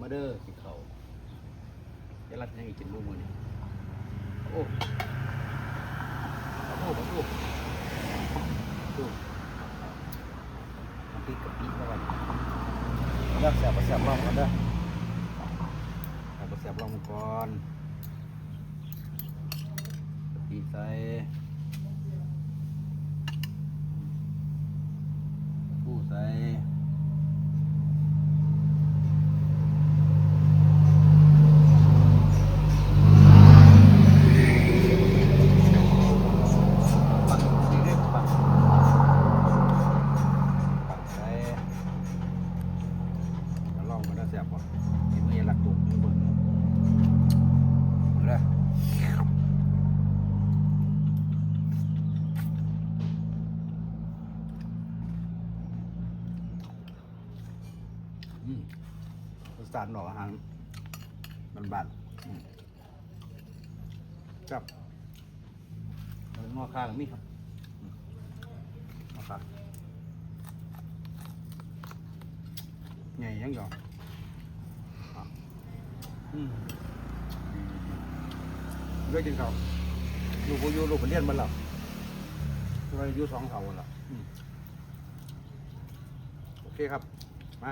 มาเด้อกินเขาจะรัดยังอีกกินมือนี่โอ้โหดูน้ำพริกกะปิเข้าไปเลือกแสบมาแสบลองกันเด้อแสบมาแสบลองก่อนกะปิใส่ผู้ใส่รสชาติหน่ออาหารบ้านๆกับงอข้างมีครับงอข้างใหญ่ยังหยอกเลือกกินเขาลูกกูอยู่ลูกไปเรียนมันหรอเราอยู่2 เท่าแล้วโอเคครับมา